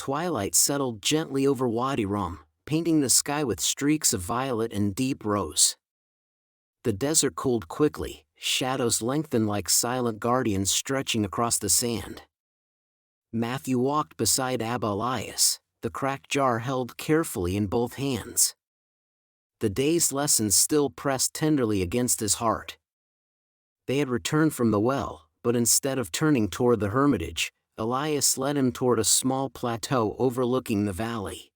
Twilight settled gently over Wadi Rum, painting the sky with streaks of violet and deep rose. The desert cooled quickly, shadows lengthened like silent guardians stretching across the sand. Matthew walked beside Abba Elias, the cracked jar held carefully in both hands. The day's lessons still pressed tenderly against his heart. They had returned from the well, but instead of turning toward the hermitage, Elias led him toward a small plateau overlooking the valley.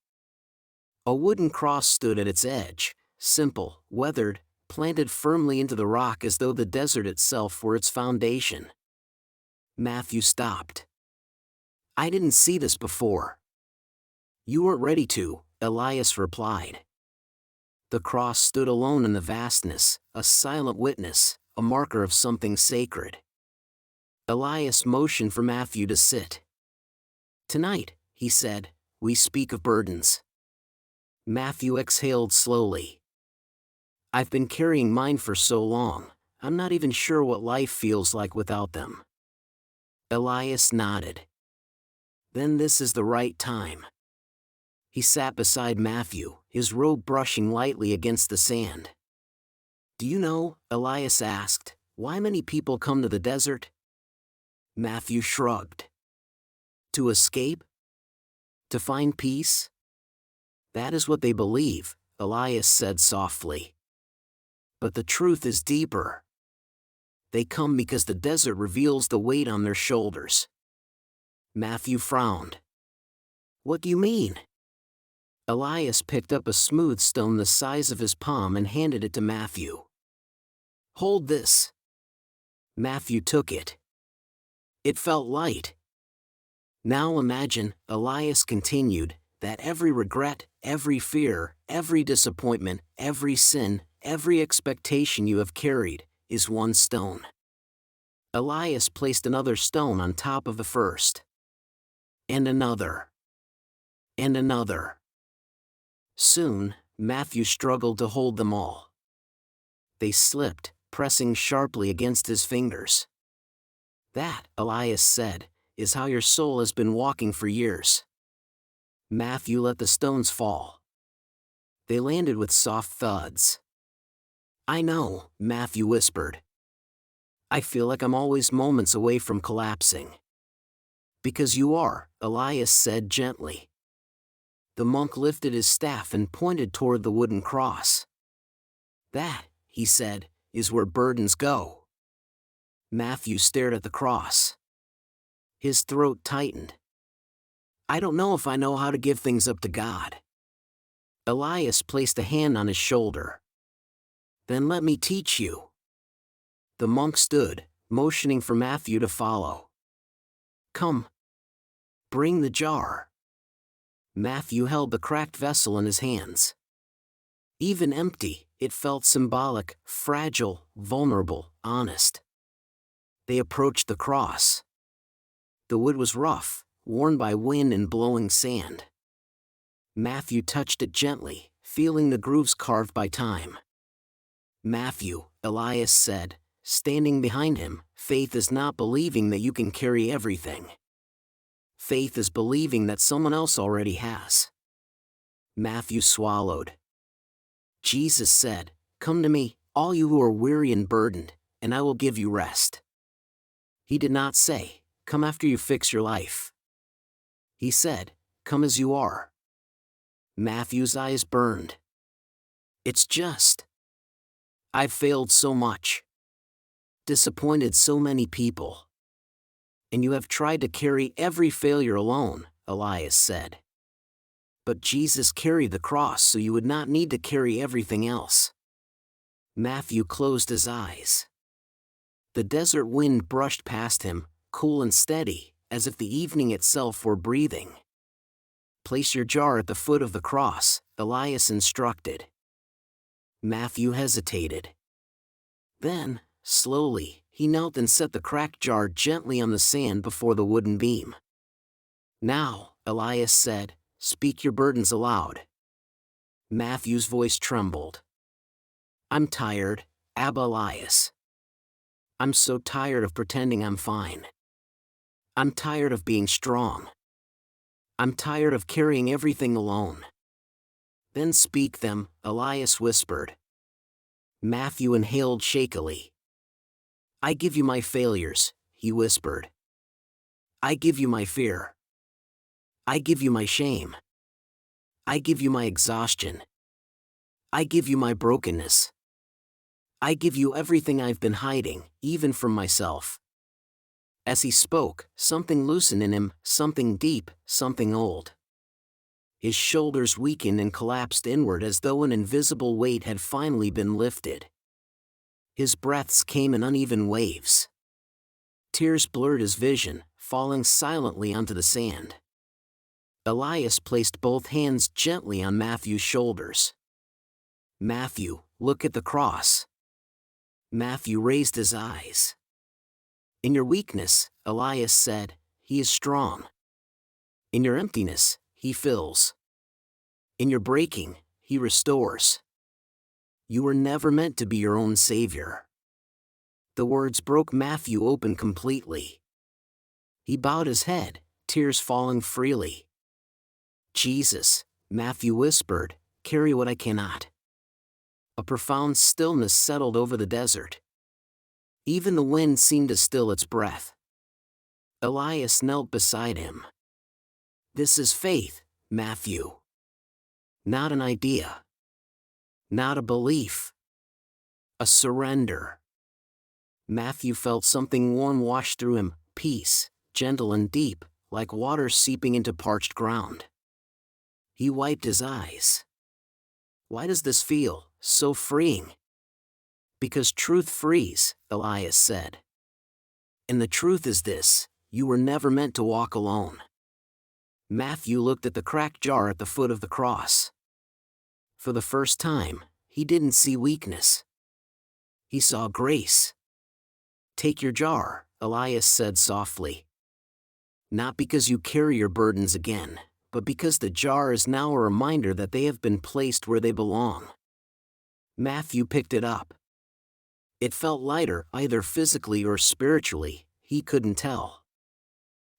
A wooden cross stood at its edge, simple, weathered, planted firmly into the rock as though the desert itself were its foundation. Matthew stopped. "I didn't see this before." "You weren't ready to," Elias replied. The cross stood alone in the vastness, a silent witness, a marker of something sacred. Elias motioned for Matthew to sit. "Tonight," he said, "we speak of burdens." Matthew exhaled slowly. "I've been carrying mine for so long, I'm not even sure what life feels like without them." Elias nodded. "Then this is the right time." He sat beside Matthew, his robe brushing lightly against the sand. "Do you know," Elias asked, "why many people come to the desert?" Matthew shrugged. "To escape? To find peace?" "That is what they believe," Elias said softly. "But the truth is deeper. They come because the desert reveals the weight on their shoulders." Matthew frowned. "What do you mean?" Elias picked up a smooth stone the size of his palm and handed it to Matthew. "Hold this." Matthew took it. It felt light. "Now imagine," Elias continued, "that every regret, every fear, every disappointment, every sin, every expectation you have carried, is one stone." Elias placed another stone on top of the first. And another. And another. Soon, Matthew struggled to hold them all. They slipped, pressing sharply against his fingers. "That," Elias said, "is how your soul has been walking for years." Matthew let the stones fall. They landed with soft thuds. "I know," Matthew whispered. "I feel like I'm always moments away from collapsing." "Because you are," Elias said gently. The monk lifted his staff and pointed toward the wooden cross. "That," he said, "is where burdens go." Matthew stared at the cross. His throat tightened. "I don't know if I know how to give things up to God." Elias placed a hand on his shoulder. "Then let me teach you." The monk stood, motioning for Matthew to follow. "Come. Bring the jar." Matthew held the cracked vessel in his hands. Even empty, it felt symbolic, fragile, vulnerable, honest. They approached the cross. The wood was rough, worn by wind and blowing sand. Matthew touched it gently, feeling the grooves carved by time. "Matthew," Elias said, standing behind him, "faith is not believing that you can carry everything. Faith is believing that someone else already has." Matthew swallowed. "Jesus said, 'Come to me, all you who are weary and burdened, and I will give you rest.' He did not say, 'Come after you fix your life.' He said, 'Come as you are.'" Matthew's eyes burned. "It's just. I've failed so much. Disappointed so many people. And you have tried to carry every failure alone," Elias said. "But Jesus carried the cross so you would not need to carry everything else." Matthew closed his eyes. The desert wind brushed past him, cool and steady, as if the evening itself were breathing. "Place your jar at the foot of the cross," Elias instructed. Matthew hesitated. Then, slowly, he knelt and set the cracked jar gently on the sand before the wooden beam. "Now," Elias said, "speak your burdens aloud." Matthew's voice trembled. "I'm tired, Abba Elias. I'm so tired of pretending I'm fine. I'm tired of being strong. I'm tired of carrying everything alone. Then speak them, Elias whispered. Matthew inhaled shakily. I give you my failures, he whispered. I give you my fear. I give you my shame. I give you my exhaustion. I give you my brokenness. I give you everything I've been hiding, even from myself. As he spoke, something loosened in him, something deep, something old. His shoulders weakened and collapsed inward as though an invisible weight had finally been lifted. His breaths came in uneven waves. Tears blurred his vision, falling silently onto the sand. Elias placed both hands gently on Matthew's shoulders. Matthew, look at the cross. Matthew raised his eyes. In your weakness, Elias said, he is strong. In your emptiness, he fills. In your breaking, he restores. You were never meant to be your own savior. The words broke Matthew open completely. He bowed his head, tears falling freely. Jesus, Matthew whispered, carry what I cannot. A profound stillness settled over the desert. Even the wind seemed to still its breath. Elias knelt beside him. This is faith, Matthew. Not an idea. Not a belief. A surrender. Matthew felt something warm wash through him, peace, gentle and deep, like water seeping into parched ground. He wiped his eyes. Why does this feel so freeing? Because truth frees, Elias said. And the truth is this, you were never meant to walk alone. Matthew looked at the cracked jar at the foot of the cross. For the first time, he didn't see weakness. He saw grace. Take your jar, Elias said softly. Not because you carry your burdens again, but because the jar is now a reminder that they have been placed where they belong. Matthew picked it up. It felt lighter, either physically or spiritually, he couldn't tell.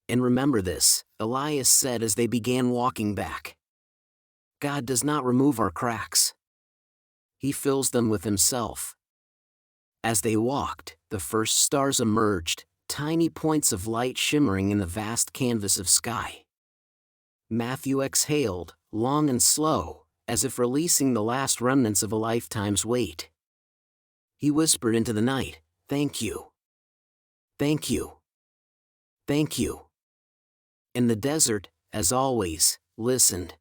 And remember this, Elias said as they began walking back. God does not remove our cracks. He fills them with himself. As they walked, the first stars emerged, tiny points of light shimmering in the vast canvas of sky. Matthew exhaled, long and slow, as if releasing the last remnants of a lifetime's weight. He whispered into the night, "Thank you. Thank you. Thank you." And the desert, as always, listened.